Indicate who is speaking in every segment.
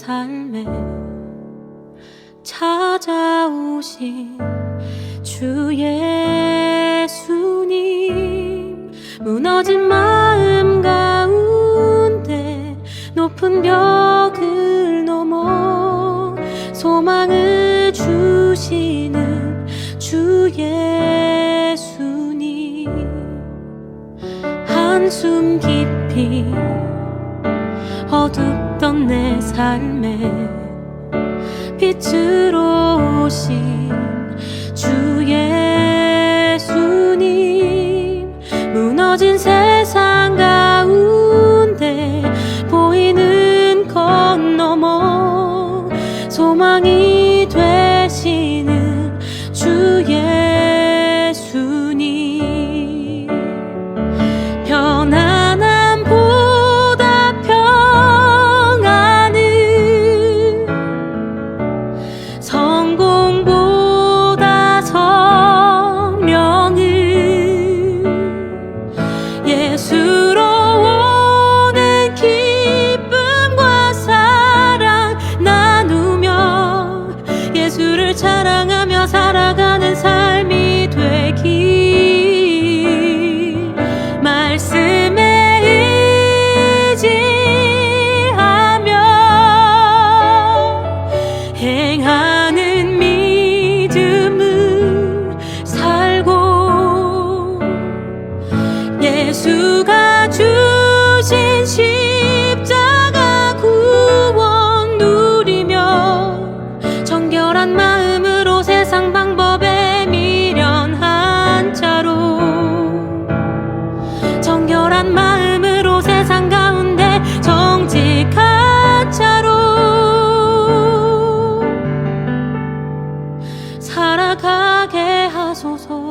Speaker 1: 삶에 찾아오신 주 예수님, 무너진 마음 가운데 높은 벽을 넘어 소망을 주시는 주 예수님, 한숨 깊이 어둡던 내 삶에 빛으로 오신 주 예수님, 무너진 세상 가운데 보이는 것 넘어 소망이 되시는 주 예수님, 편안함보다 평안을, 성공보다 성명을, 예수로 오는 기쁨과 사랑 나누며 예수를 자랑하며 살아가는 삶이 되길, 말씀에 의지하며 행하는 믿음을 살고 예수가 주신 십자가 구원 누리며 정결한 마음으로 세상 방법에 미련한 자로, 정결한 마음으로 세상 가운데 정직한 자로 살아가게 하소서.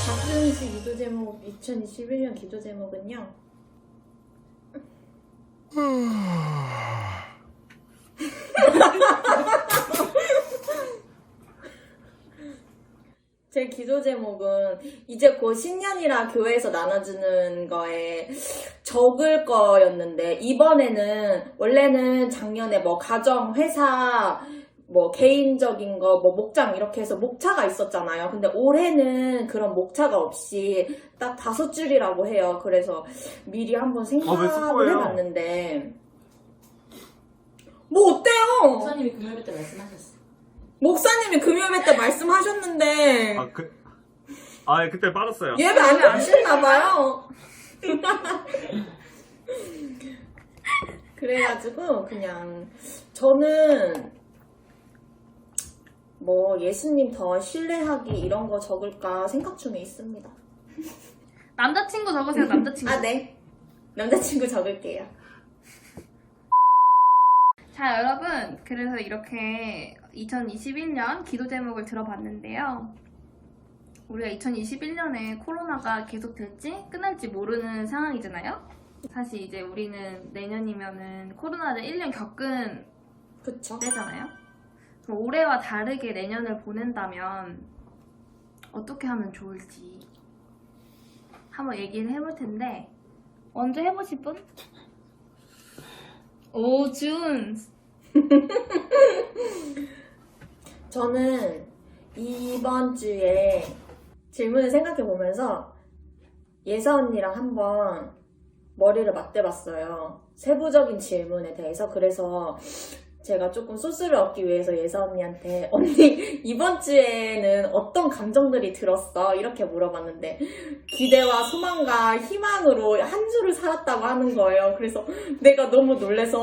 Speaker 2: 박수민 씨 기도 제목, 2021년 기도 제목은요. 제 기도 제목은 이제 곧 신년이라 교회에서 나눠주는 거에 적을 거였는데, 이번에는 원래는 작년에 뭐 가정, 회사, 뭐 개인적인 거, 뭐 목장 이렇게 해서 목차가 있었잖아요. 근데 올해는 그런 목차가 없이 딱 5줄이라고 해요. 그래서 미리 한번 생각을 해봤는데 뭐 어때요?
Speaker 3: 목사님이 금요일 때 말씀하셨어.
Speaker 2: 목사님이 금요일 때 말씀하셨는데
Speaker 4: 그때 빠졌어요.
Speaker 2: 예배 안 하셨나봐요. 그래가지고 그냥 저는 뭐 예수님 더 신뢰하기 이런 거 적을까 생각 중에 있습니다.
Speaker 3: 남자친구 적으세요, 남자친구.
Speaker 2: 네. 남자친구 적을게요.
Speaker 3: 자, 여러분, 그래서 이렇게 2021년 기도 제목을 들어봤는데요. 우리가 2021년에 코로나가 계속될지 끝날지 모르는 상황이잖아요. 사실 이제 우리는 내년이면은 코로나를 1년 겪은
Speaker 2: 그쵸?
Speaker 3: 때잖아요. 그럼 올해와 다르게 내년을 보낸다면 어떻게 하면 좋을지 한번 얘기를 해볼 텐데, 먼저 해보실 분? 오준!
Speaker 2: 저는 이번 주에 질문을 생각해 보면서 예서 언니랑 한번 머리를 맞대봤어요. 세부적인 질문에 대해서. 그래서 제가 조금 소스를 얻기 위해서 예서 언니한테 언니 이번 주에는 어떤 감정들이 들었어? 이렇게 물어봤는데 기대와 소망과 희망으로 한 주를 살았다고 하는 거예요. 그래서 내가 너무 놀래서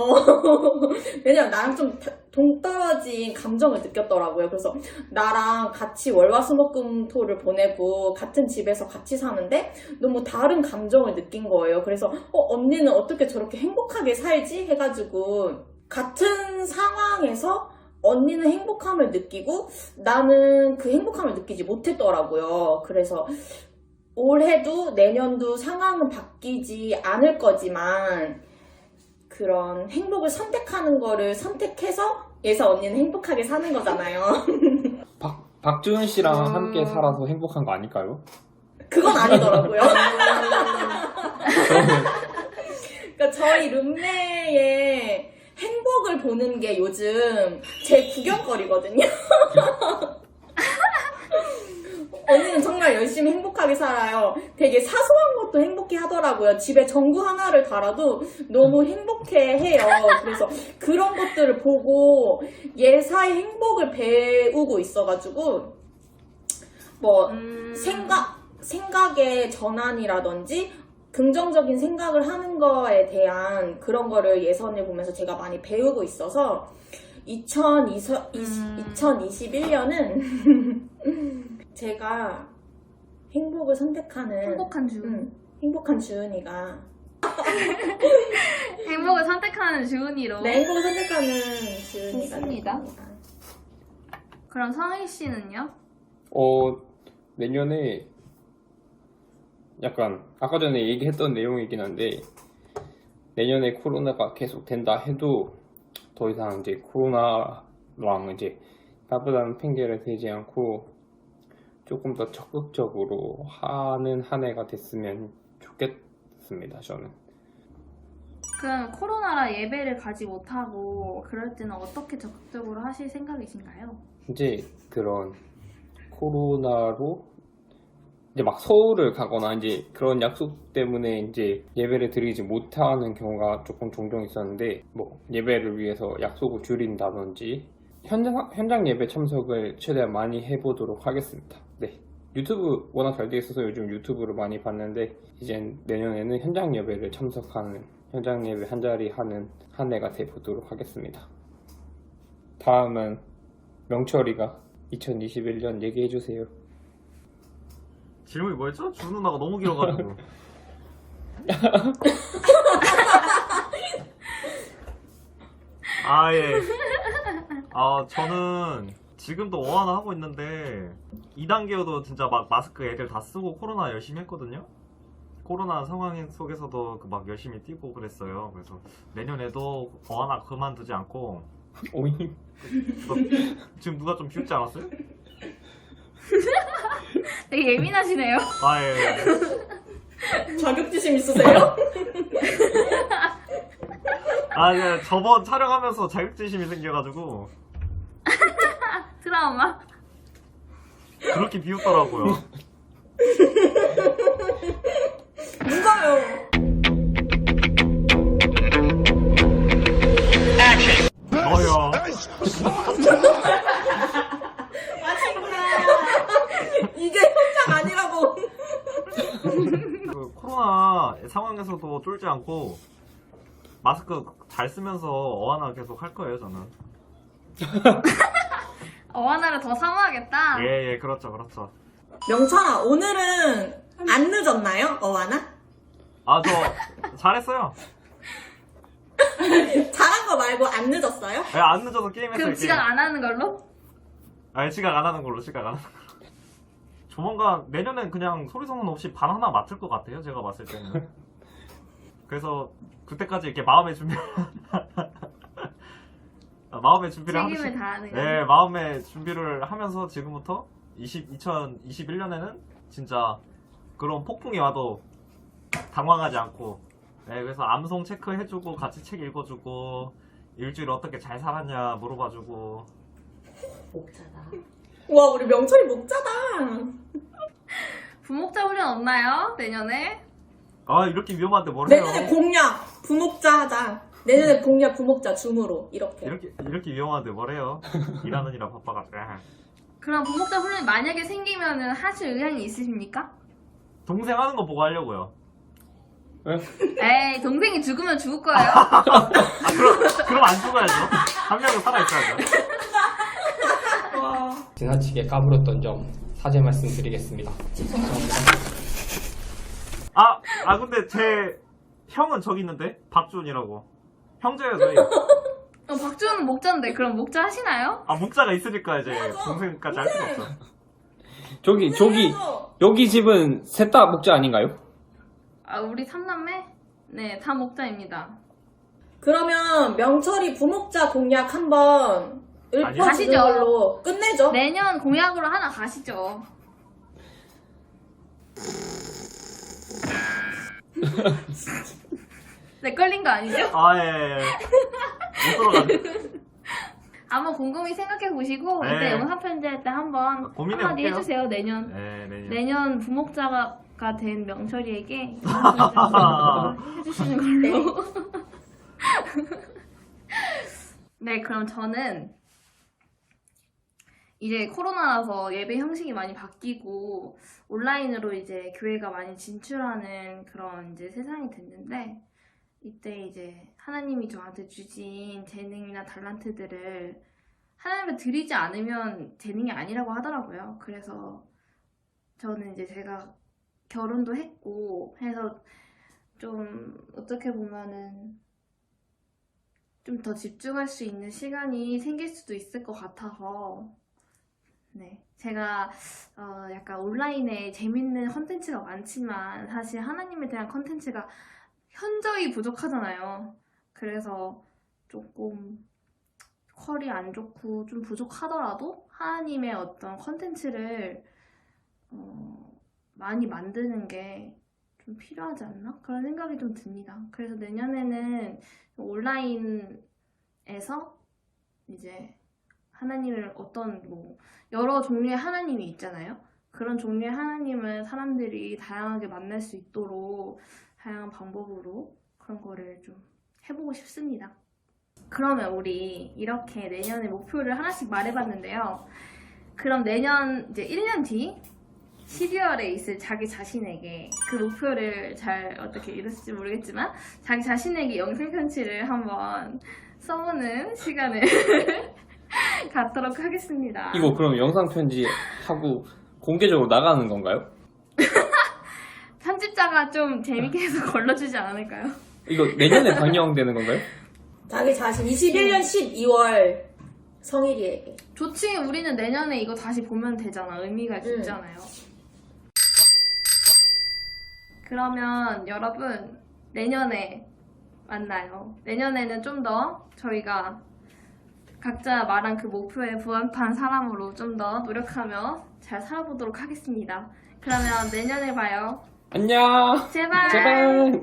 Speaker 2: 왜냐면 나랑 좀 동떨어진 감정을 느꼈더라고요. 그래서 나랑 같이 월화수목금토를 보내고 같은 집에서 같이 사는데 너무 다른 감정을 느낀 거예요. 그래서 언니는 어떻게 저렇게 행복하게 살지? 해가지고 같은 상황에서 언니는 행복함을 느끼고 나는 그 행복함을 느끼지 못했더라고요. 그래서 올해도 내년도 상황은 바뀌지 않을 거지만 그런 행복을 선택하는 거를 선택해서 예서 언니는 행복하게 사는 거잖아요.
Speaker 5: 박주은 씨랑 함께 살아서 행복한 거 아닐까요?
Speaker 2: 그건 아니더라고요.
Speaker 5: 그러면
Speaker 2: 그러니까 저희 룸메의 행복을 보는 게 요즘 제 구경거리거든요. 언니는 정말 열심히 행복하게 살아요. 되게 사소한 것도 행복해 하더라고요. 집에 전구 하나를 달아도 너무 행복해 해요. 그래서 그런 것들을 보고 예사의 행복을 배우고 있어가지고 뭐 생각의 전환이라든지 긍정적인 생각을 하는 거에 대한 그런 거를 예선을 보면서 제가 많이 배우고 있어서 2021년은 제가 행복을 선택하는
Speaker 3: 행복한 주은.
Speaker 2: 행복한 주은이가
Speaker 3: 행복을 선택하는 주은이로.
Speaker 2: 네, 행복을 선택하는 주은이가
Speaker 3: 좋습니다.
Speaker 2: 됩니다.
Speaker 3: 그럼 성희 씨는요?
Speaker 5: 내년에 약간 아까 전에 얘기했던 내용이긴 한데 내년에 코로나가 계속 된다 해도 더 이상 이제 코로나랑 이제 나쁘다는 핑계를 대지 않고 조금 더 적극적으로 하는 한 해가 됐으면 좋겠습니다. 저는.
Speaker 3: 그럼 코로나라 예배를 가지 못하고 그럴 때는 어떻게 적극적으로 하실 생각이신가요?
Speaker 5: 이제 그런 코로나로 이제 막 서울을 가거나 이제 그런 약속 때문에 이제 예배를 드리지 못하는 경우가 조금 종종 있었는데 뭐 예배를 위해서 약속을 줄인다든지 현장 예배 참석을 최대한 많이 해보도록 하겠습니다. 네. 유튜브 워낙 잘 돼 있어서 요즘 유튜브를 많이 봤는데 이젠 내년에는 현장 예배를 참석하는 현장 예배 한 자리 하는 한 해가 돼보도록 하겠습니다. 다음은 명철이가 2021년 얘기해주세요.
Speaker 4: 질문이 뭐였죠? 주 누나가 너무 길어가지고. 아, 예. 저는 지금도 어하나 하고 있는데 2단계여도 진짜 막 마스크 애들 다 쓰고 코로나 열심히 했거든요. 코로나 상황 속에서도 막 열심히 뛰고 그랬어요. 그래서 내년에도 어하나 그만두지 않고
Speaker 5: 오잉?
Speaker 4: 지금 누가 좀 비웃지 않았어요?
Speaker 3: 되게 예민하시네요.
Speaker 4: 아, 예.
Speaker 2: 자격지심 있으세요?
Speaker 4: 예. 저번 촬영하면서 자격지심이 생겨가지고
Speaker 3: 트라우마.
Speaker 4: 그렇게 비웃더라고요.
Speaker 2: 누가요?
Speaker 4: 저요.
Speaker 2: 아 친구야. 이게 현장 아니라고.
Speaker 4: 그 코로나 상황에서도 쫄지 않고 마스크 잘 쓰면서 어하나 계속 할 거예요, 저는.
Speaker 3: 어하나를 더 사모하겠다.
Speaker 4: 예, 그렇죠.
Speaker 2: 명철아, 오늘은 안 늦었나요? 어하나?
Speaker 4: 저 잘했어요.
Speaker 2: 잘한 거 말고 안 늦었어요?
Speaker 4: 예, 안 늦어서 게임했어요.
Speaker 3: 그럼 지각 안 하는 걸로?
Speaker 4: 지각 안 하는 걸로. 조만간 내년엔 그냥 소리소문 없이 반 하나 맞출 것 같아요, 제가 봤을 때는. 그래서 그때까지 이렇게 마음의 준비를
Speaker 3: 책임을 다하는 거죠.
Speaker 4: 네, 마음의 준비를 하면서 지금부터 2021년에는 진짜 그런 폭풍이 와도 당황하지 않고, 네, 그래서 암송 체크해주고 같이 책 읽어주고 일주일 어떻게 잘 살았냐 물어봐주고.
Speaker 2: 목자다. 와, 우리 명철이 목자다.
Speaker 3: 부목자 훈련 없나요? 내년에?
Speaker 4: 이렇게 위험한데 뭘 해요?
Speaker 2: 내년에 공약 부목자 하자. 내년에 공약 부목자 줌으로 이렇게.
Speaker 4: 이렇게 위험한데 뭘 해요? 일하느니라 바빠가지고.
Speaker 3: 그럼 부목자 훈련이 만약에 생기면은 하실 의향이 있으십니까?
Speaker 4: 동생 하는 거 보고 하려고요.
Speaker 3: 에이, 동생이 죽으면 죽을 거예요.
Speaker 4: 그럼 안 죽어야죠. 한 명은 살아있어야죠.
Speaker 5: 지나치게 까불었던 점 사죄 말씀드리겠습니다.
Speaker 4: 근데 제 형은 저기 있는데? 박주은이라고. 형제예요, 저희.
Speaker 3: 박주은은 목자인데 그럼 목자 하시나요?
Speaker 4: 목자가 있으니까 이제 동생까지 할 수가 없어.
Speaker 5: 여기 집은 셋 다 목자 아닌가요?
Speaker 3: 아, 우리 삼남매? 네, 다 목자입니다.
Speaker 2: 그러면 명철이 부목자 공약 한번 읊어주는
Speaker 3: 가시죠.
Speaker 2: 걸로 끝내죠.
Speaker 3: 내년 공약으로 하나 가시죠. 네, 끌린 거 아니죠?
Speaker 4: 예. 못 들어가네.
Speaker 3: 한번 곰곰이 생각해 보시고
Speaker 4: 네.
Speaker 3: 이때 영상 편지할 때 한번
Speaker 4: 고민해
Speaker 3: 한마디
Speaker 4: 볼게요.
Speaker 3: 해주세요. 내년
Speaker 4: 내년.
Speaker 3: 내년 부목자가 된 명철이에게 영상 편지 해주시는 걸로. 네, 그럼 저는 이제 코로나라서 예배 형식이 많이 바뀌고 온라인으로 이제 교회가 많이 진출하는 그런 이제 세상이 됐는데, 이때 이제 하나님이 저한테 주신 재능이나 달란트들을 하나님께 드리지 않으면 재능이 아니라고 하더라고요. 그래서 저는 이제 제가 결혼도 했고 해서 좀 어떻게 보면은 좀 더 집중할 수 있는 시간이 생길 수도 있을 것 같아서, 네, 제가 약간 온라인에 재밌는 컨텐츠가 많지만 사실 하나님에 대한 컨텐츠가 현저히 부족하잖아요. 그래서 조금 퀄이 안 좋고 좀 부족하더라도 하나님의 어떤 컨텐츠를 많이 만드는 게 좀 필요하지 않나? 그런 생각이 좀 듭니다. 그래서 내년에는 온라인에서 이제 하나님을 어떤 여러 종류의 하나님이 있잖아요. 그런 종류의 하나님을 사람들이 다양하게 만날 수 있도록 다양한 방법으로 그런 거를 좀 해보고 싶습니다. 그러면 우리 이렇게 내년의 목표를 하나씩 말해봤는데요. 그럼 내년 이제 1년 뒤 12월에 있을 자기 자신에게 그 목표를 잘 어떻게 이뤘을지 모르겠지만 자기 자신에게 영상 편지를 한번 써보는 시간을 갖도록 하겠습니다.
Speaker 5: 이거 그럼 영상 편지 하고 공개적으로 나가는 건가요?
Speaker 3: 편집자가 좀 재밌게 해서 걸러주지 않을까요?
Speaker 5: 이거 내년에 방영되는 건가요?
Speaker 2: 자기 자신 21년 12월 성일이에게.
Speaker 3: 좋지, 우리는 내년에 이거 다시 보면 되잖아. 의미가 있잖아요. 그러면 여러분 내년에 만나요. 내년에는 좀 더 저희가 각자 말한 그 목표에 부합한 사람으로 좀 더 노력하며 잘 살아보도록 하겠습니다. 그러면 내년에 봐요.
Speaker 5: 안녕.
Speaker 3: 제발.
Speaker 5: 제발.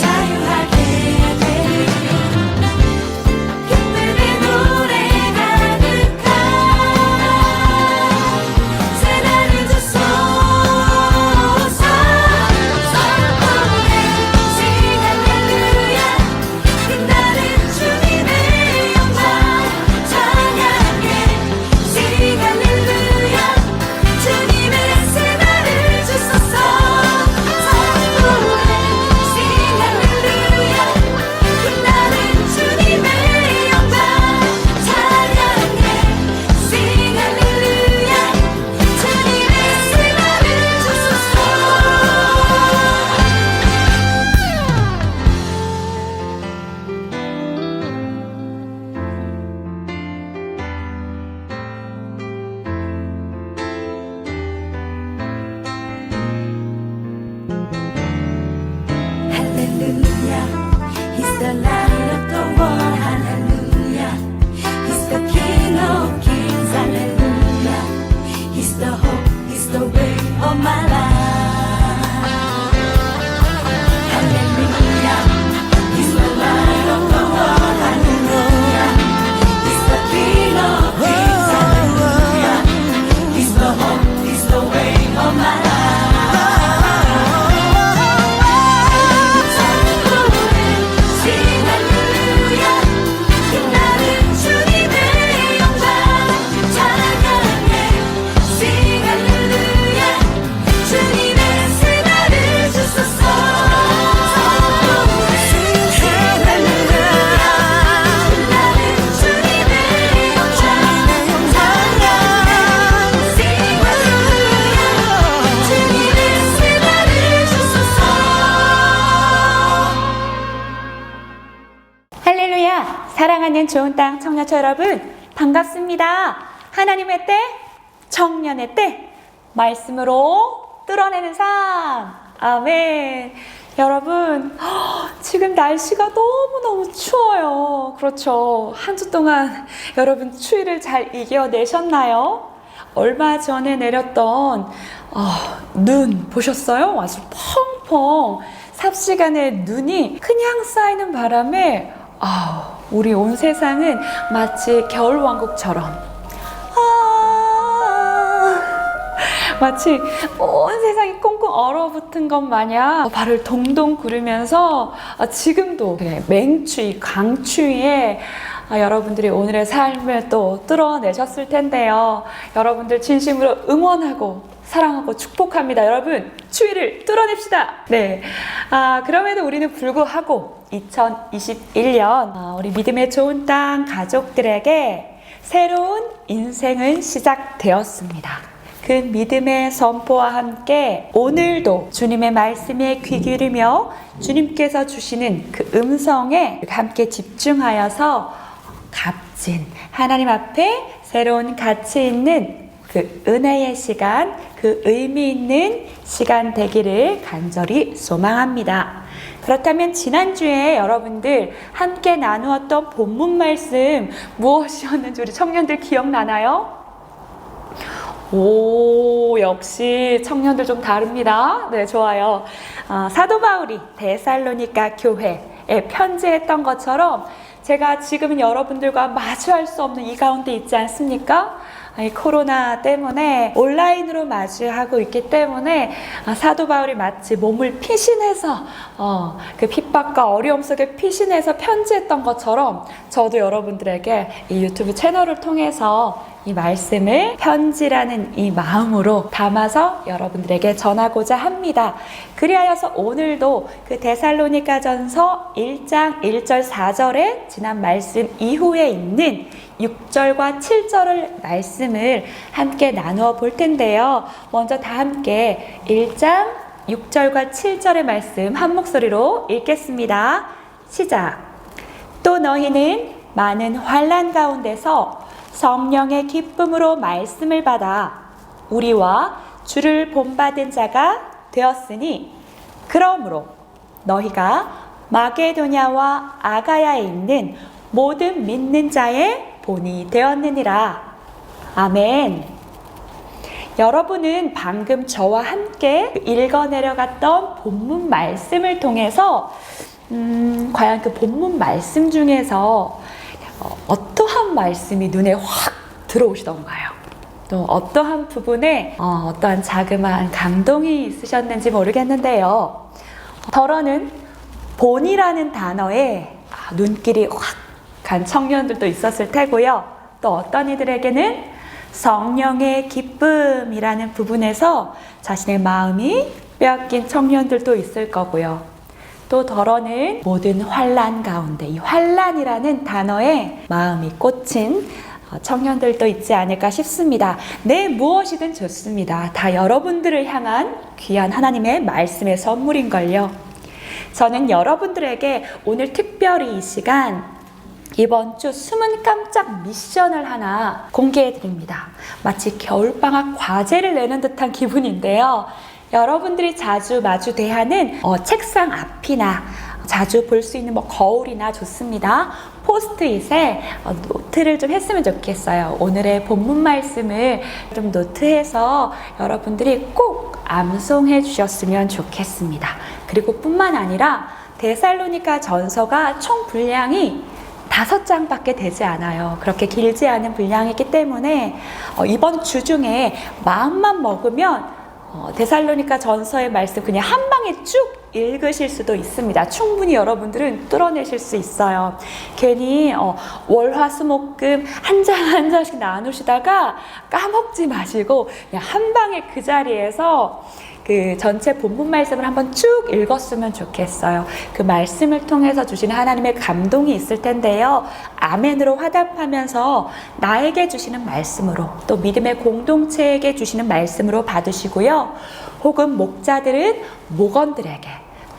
Speaker 6: 자유하게 살아있는 좋은 땅 청년처 여러분 반갑습니다. 하나님의 때, 청년의 때, 말씀으로 뚫어내는 삶. 아멘. 여러분, 지금 날씨가 너무너무 추워요. 그렇죠. 한 주 동안 여러분 추위를 잘 이겨내셨나요? 얼마 전에 내렸던 눈 보셨어요? 아주 펑펑 삽시간에 눈이 그냥 쌓이는 바람에 우리 온 세상은 마치 겨울왕국처럼 마치 온 세상이 꽁꽁 얼어붙은 것 마냥 발을 동동 구르면서 지금도 맹추위, 강추위에 여러분들이 오늘의 삶을 또 뚫어내셨을 텐데요. 여러분들 진심으로 응원하고 사랑하고 축복합니다. 여러분 추위를 뚫어냅시다. 네. 그럼에도 우리는 불구하고 2021년 우리 믿음의 좋은 땅 가족들에게 새로운 인생은 시작되었습니다. 그 믿음의 선포와 함께 오늘도 주님의 말씀에 귀 기울이며 주님께서 주시는 그 음성에 함께 집중하여서 값진 하나님 앞에 새로운 가치 있는 그 은혜의 시간, 그 의미 있는 시간 되기를 간절히 소망합니다. 그렇다면 지난주에 여러분들 함께 나누었던 본문 말씀 무엇이었는지 우리 청년들 기억나나요? 오, 역시 청년들 좀 다릅니다. 네, 좋아요. 사도 바울이 데살로니가 교회에 편지했던 것처럼 제가 지금은 여러분들과 마주할 수 없는 이 가운데 있지 않습니까? 이 코로나 때문에 온라인으로 마주하고 있기 때문에 사도 바울이 마치 몸을 피신해서 그 핍박과 어려움 속에 피신해서 편지했던 것처럼 저도 여러분들에게 이 유튜브 채널을 통해서 이 말씀을 편지라는 이 마음으로 담아서 여러분들에게 전하고자 합니다. 그리하여서 오늘도 그 데살로니가전서 1장 1절 4절에 지난 말씀 이후에 있는 6절과 7절을 말씀을 함께 나누어 볼 텐데요. 먼저 다 함께 1장 6절과 7절의 말씀 한 목소리로 읽겠습니다. 시작. 또 너희는 많은 환난 가운데서 성령의 기쁨으로 말씀을 받아 우리와 주를 본받은 자가 되었으니 그러므로 너희가 마게도냐와 아가야에 있는 모든 믿는 자의 본이 되었느니라. 아멘. 여러분은 방금 저와 함께 읽어 내려갔던 본문 말씀을 통해서 과연 그 본문 말씀 중에서 어떠한 말씀이 눈에 확 들어오시던가요? 또 어떠한 부분에 어떠한 자그마한 감동이 있으셨는지 모르겠는데요. 더러는 본이라는 단어에 눈길이 확 간 청년들도 있었을 테고요. 또 어떤 이들에게는 성령의 기쁨이라는 부분에서 자신의 마음이 빼앗긴 청년들도 있을 거고요. 또 더러는 모든 환난 가운데 이 환난이라는 단어에 마음이 꽂힌 청년들도 있지 않을까 싶습니다. 네, 무엇이든 좋습니다. 다 여러분들을 향한 귀한 하나님의 말씀의 선물인걸요. 저는 여러분들에게 오늘 특별히 이 시간 이번 주 숨은 깜짝 미션을 하나 공개해 드립니다. 마치 겨울방학 과제를 내는 듯한 기분인데요. 여러분들이 자주 마주 대하는 책상 앞이나 자주 볼 수 있는 거울이나 좋습니다. 포스트잇에 노트를 좀 했으면 좋겠어요. 오늘의 본문 말씀을 좀 노트해서 여러분들이 꼭 암송해 주셨으면 좋겠습니다. 그리고 뿐만 아니라 데살로니가 전서가 총 분량이 5장밖에 되지 않아요. 그렇게 길지 않은 분량이기 때문에 이번 주 중에 마음만 먹으면 데살로니가 전서의 말씀 그냥 한 방에 쭉 읽으실 수도 있습니다. 충분히 여러분들은 뚫어내실 수 있어요. 괜히 월화수목금 한 장 한 장씩 나누시다가 까먹지 마시고 그냥 한 방에 그 자리에서 그 전체 본문 말씀을 한번 쭉 읽었으면 좋겠어요. 그 말씀을 통해서 주시는 하나님의 감동이 있을 텐데요. 아멘으로 화답하면서 나에게 주시는 말씀으로 또 믿음의 공동체에게 주시는 말씀으로 받으시고요. 혹은 목자들은 목원들에게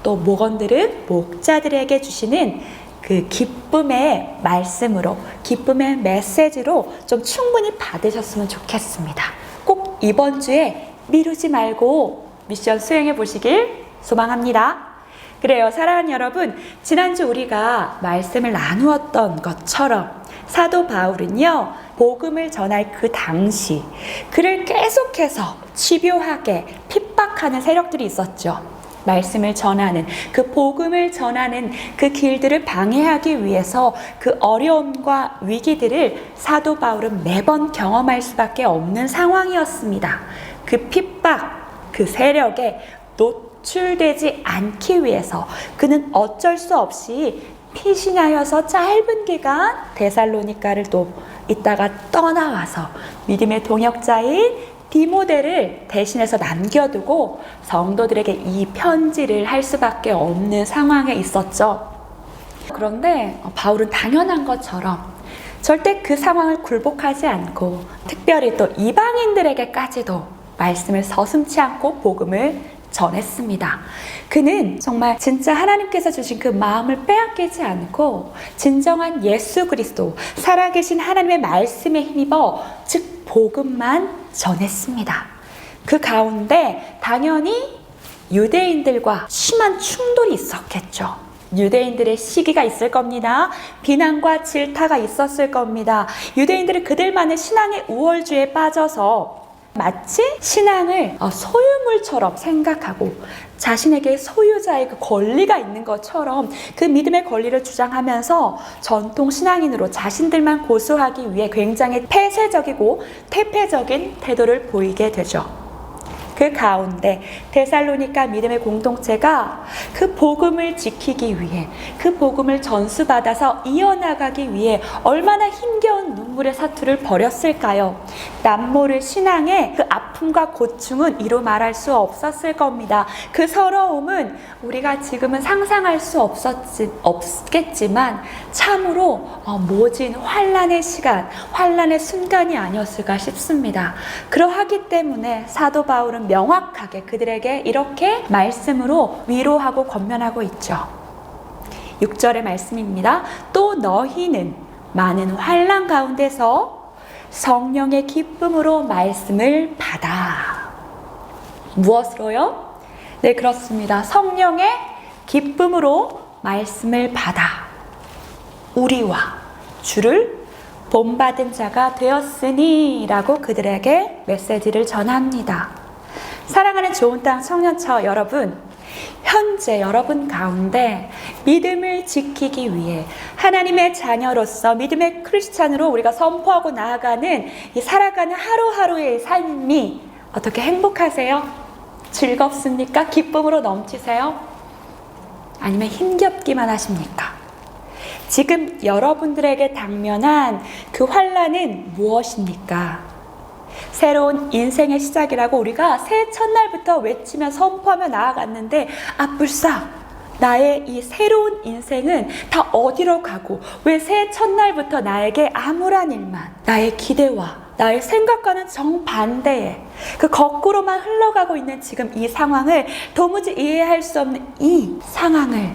Speaker 6: 또 목원들은 목자들에게 주시는 그 기쁨의 말씀으로, 기쁨의 메시지로 좀 충분히 받으셨으면 좋겠습니다. 꼭 이번 주에 미루지 말고 미션 수행해 보시길 소망합니다. 그래요, 사랑하는 여러분, 지난주 우리가 말씀을 나누었던 것처럼 사도 바울은요, 복음을 전할 그 당시 그를 계속해서 집요하게 핍박하는 세력들이 있었죠. 말씀을 전하는, 그 복음을 전하는 그 길들을 방해하기 위해서 그 어려움과 위기들을 사도 바울은 매번 경험할 수밖에 없는 상황이었습니다. 그 핍박, 그 세력에 노출되지 않기 위해서 그는 어쩔 수 없이 피신하여서 짧은 기간 데살로니가를 또 있다가 떠나와서 믿음의 동역자인 디모데를 대신해서 남겨두고 성도들에게 이 편지를 할 수밖에 없는 상황에 있었죠. 그런데 바울은 당연한 것처럼 절대 그 상황을 굴복하지 않고 특별히 또 이방인들에게까지도 말씀을 서슴지 않고 복음을 전했습니다. 그는 정말 진짜 하나님께서 주신 그 마음을 빼앗기지 않고 진정한 예수 그리스도, 살아계신 하나님의 말씀에 힘입어 즉 복음만 전했습니다. 그 가운데 당연히 유대인들과 심한 충돌이 있었겠죠. 유대인들의 시기가 있을 겁니다. 비난과 질타가 있었을 겁니다. 유대인들은 그들만의 신앙의 우월주의에 빠져서 마치 신앙을 소유물처럼 생각하고 자신에게 소유자의 그 권리가 있는 것처럼 그 믿음의 권리를 주장하면서 전통 신앙인으로 자신들만 고수하기 위해 굉장히 폐쇄적이고 퇴폐적인 태도를 보이게 되죠. 그 가운데 데살로니가 믿음의 공동체가 그 복음을 지키기 위해, 그 복음을 전수받아서 이어나가기 위해 얼마나 힘겨운 눈물의 사투를 벌였을까요? 남모를 신앙의 그 아픔과 고충은 이루 말할 수 없었을 겁니다. 그 서러움은 우리가 지금은 상상할 수 없겠지만 참으로 모진 환난의 시간, 환난의 순간이 아니었을까 싶습니다. 그러하기 때문에 사도 바울은 명확하게 그들에게 이렇게 말씀으로 위로하고 권면하고 있죠. 6절의 말씀입니다. 또 너희는 많은 환난 가운데서 성령의 기쁨으로 말씀을 받아. 무엇으로요? 네, 그렇습니다. 성령의 기쁨으로 말씀을 받아. 우리와 주를 본받은 자가 되었으니 라고 그들에게 메시지를 전합니다. 사랑하는 좋은 땅 청년처 여러분, 현재 여러분 가운데 믿음을 지키기 위해 하나님의 자녀로서 믿음의 크리스찬으로 우리가 선포하고 나아가는 이 살아가는 하루하루의 삶이 어떻게 행복하세요? 즐겁습니까? 기쁨으로 넘치세요? 아니면 힘겹기만 하십니까? 지금 여러분들에게 당면한 그 환난은 무엇입니까? 새로운 인생의 시작이라고 우리가 새해 첫날부터 외치며 선포하며 나아갔는데 불사 나의 이 새로운 인생은 다 어디로 가고 왜 새해 첫날부터 나에게 암울한 일만, 나의 기대와 나의 생각과는 정반대의 그 거꾸로만 흘러가고 있는 지금 이 상황을 도무지 이해할 수 없는 이 상황을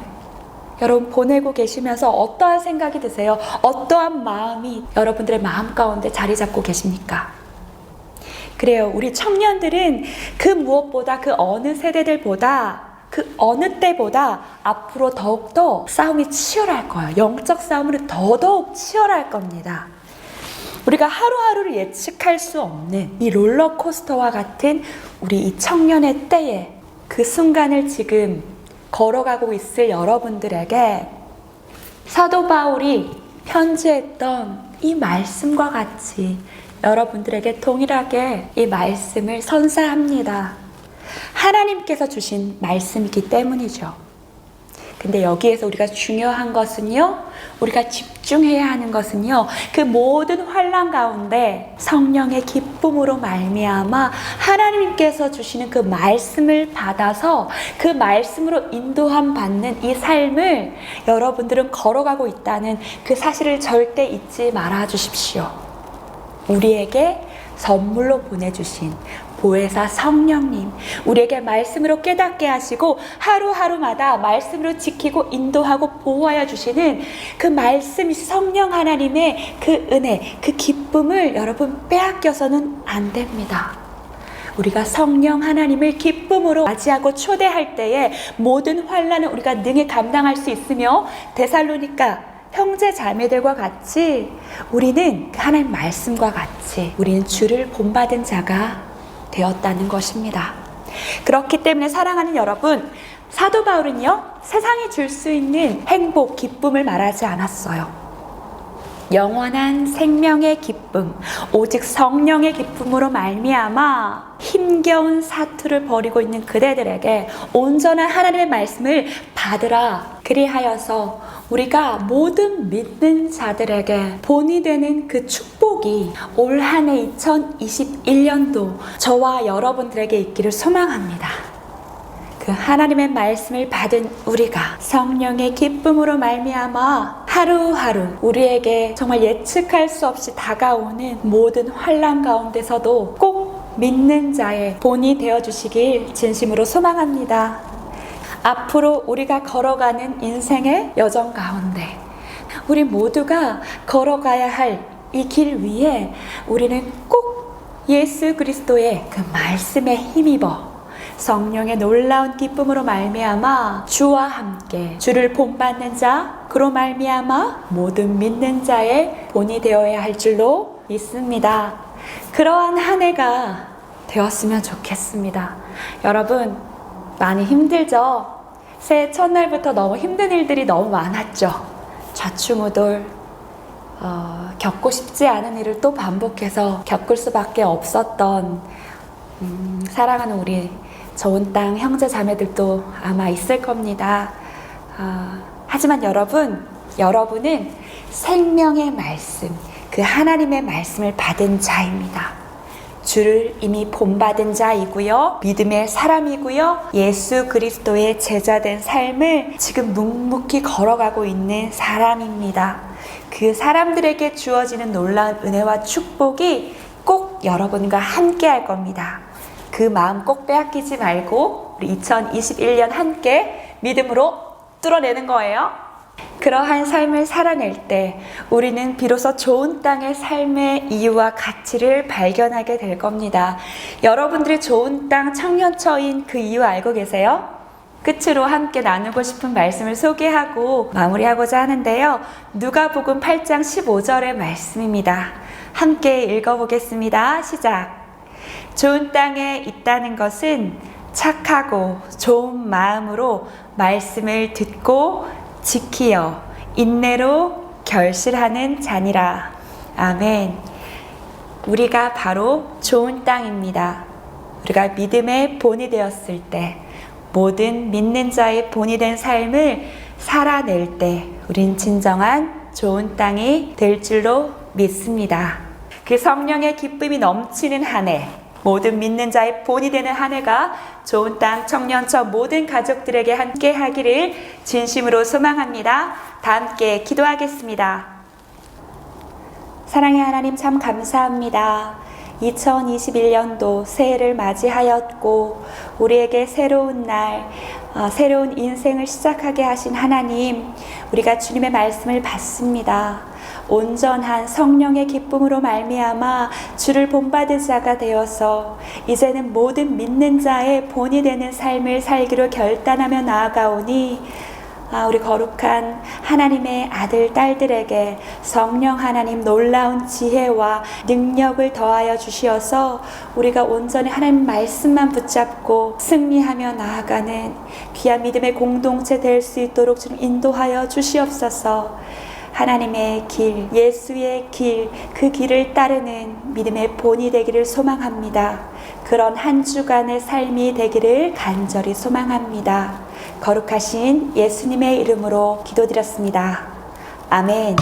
Speaker 6: 여러분 보내고 계시면서 어떠한 생각이 드세요? 어떠한 마음이 여러분들의 마음 가운데 자리 잡고 계십니까? 그래요. 우리 청년들은 그 무엇보다 그 어느 세대들보다 그 어느 때보다 앞으로 더욱더 싸움이 치열할 거예요. 영적 싸움은 더더욱 치열할 겁니다. 우리가 하루하루를 예측할 수 없는 이 롤러코스터와 같은 우리 이 청년의 때에 그 순간을 지금 걸어가고 있을 여러분들에게 사도 바울이 편지했던 이 말씀과 같이 여러분들에게 동일하게 이 말씀을 선사합니다. 하나님께서 주신 말씀이기 때문이죠. 근데 여기에서 우리가 중요한 것은요, 우리가 집중해야 하는 것은요, 그 모든 환난 가운데 성령의 기쁨으로 말미암아 하나님께서 주시는 그 말씀을 받아서 그 말씀으로 인도함 받는 이 삶을 여러분들은 걸어가고 있다는 그 사실을 절대 잊지 말아 주십시오. 우리에게 선물로 보내주신 보혜사 성령님, 우리에게 말씀으로 깨닫게 하시고 하루하루마다 말씀으로 지키고 인도하고 보호하여 주시는 그 말씀, 성령 하나님의 그 은혜, 그 기쁨을 여러분 빼앗겨서는 안 됩니다. 우리가 성령 하나님을 기쁨으로 맞이하고 초대할 때에 모든 환난을 우리가 능히 감당할 수 있으며, 데살로니가 형제 자매들과 같이 우리는 하나님 말씀과 같이 우리는 주를 본받은 자가 되었다는 것입니다. 그렇기 때문에 사랑하는 여러분, 사도 바울은요, 세상이 줄 수 있는 행복, 기쁨을 말하지 않았어요. 영원한 생명의 기쁨, 오직 성령의 기쁨으로 말미암아 힘겨운 사투를 벌이고 있는 그대들에게 온전한 하나님의 말씀을 받으라. 그리하여서 우리가 모든 믿는 자들에게 본이 되는 그 축복이 올 한 해 2021년도 저와 여러분들에게 있기를 소망합니다. 그 하나님의 말씀을 받은 우리가 성령의 기쁨으로 말미암아 하루하루 우리에게 정말 예측할 수 없이 다가오는 모든 환난 가운데서도 꼭 믿는 자의 본이 되어주시길 진심으로 소망합니다. 앞으로 우리가 걸어가는 인생의 여정 가운데 우리 모두가 걸어가야 할 이 길 위에 우리는 꼭 예수 그리스도의 그 말씀에 힘입어 성령의 놀라운 기쁨으로 말미암아 주와 함께 주를 본받는 자, 그로 말미암아 모든 믿는 자의 본이 되어야 할 줄로 믿습니다. 그러한 한 해가 되었으면 좋겠습니다. 여러분, 많이 힘들죠? 새해 첫날부터 너무 힘든 일들이 너무 많았죠? 좌충우돌, 겪고 싶지 않은 일을 또 반복해서 겪을 수밖에 없었던 사랑하는 우리 좋은 땅 형제 자매들도 아마 있을 겁니다. 하지만 여러분은 생명의 말씀, 그 하나님의 말씀을 받은 자입니다. 주를 이미 본받은 자이고요, 믿음의 사람이고요, 예수 그리스도의 제자된 삶을 지금 묵묵히 걸어가고 있는 사람입니다. 그 사람들에게 주어지는 놀라운 은혜와 축복이 꼭 여러분과 함께 할 겁니다. 그 마음 꼭 빼앗기지 말고 우리 2021년 함께 믿음으로 뚫어내는 거예요. 그러한 삶을 살아낼 때 우리는 비로소 좋은 땅의 삶의 이유와 가치를 발견하게 될 겁니다. 여러분들이 좋은 땅 청년처인 그 이유 알고 계세요? 끝으로 함께 나누고 싶은 말씀을 소개하고 마무리하고자 하는데요. 누가복음 8장 15절의 말씀입니다. 함께 읽어보겠습니다. 시작. 좋은 땅에 있다는 것은 착하고 좋은 마음으로 말씀을 듣고 지키어 인내로 결실하는 자니라. 아멘. 우리가 바로 좋은 땅입니다. 우리가 믿음의 본이 되었을 때, 모든 믿는 자의 본이 된 삶을 살아낼 때 우린 진정한 좋은 땅이 될 줄로 믿습니다. 그 성령의 기쁨이 넘치는 한 해, 모든 믿는 자의 본이 되는 한 해가 좋은 땅 청년처 모든 가족들에게 함께 하기를 진심으로 소망합니다. 다 함께 기도하겠습니다. 사랑의 하나님, 참 감사합니다. 2021년도 새해를 맞이하였고 우리에게 새로운 날, 새로운 인생을 시작하게 하신 하나님, 우리가 주님의 말씀을 받습니다. 온전한 성령의 기쁨으로 말미암아 주를 본받은 자가 되어서 이제는 모든 믿는 자의 본이 되는 삶을 살기로 결단하며 나아가오니, 우리 거룩한 하나님의 아들, 딸들에게 성령 하나님 놀라운 지혜와 능력을 더하여 주시어서 우리가 온전히 하나님 말씀만 붙잡고 승리하며 나아가는 귀한 믿음의 공동체 될 수 있도록 좀 인도하여 주시옵소서. 하나님의 길, 예수의 길, 그 길을 따르는 믿음의 본이 되기를 소망합니다. 그런 한 주간의 삶이 되기를 간절히 소망합니다. 거룩하신 예수님의 이름으로 기도드렸습니다. 아멘.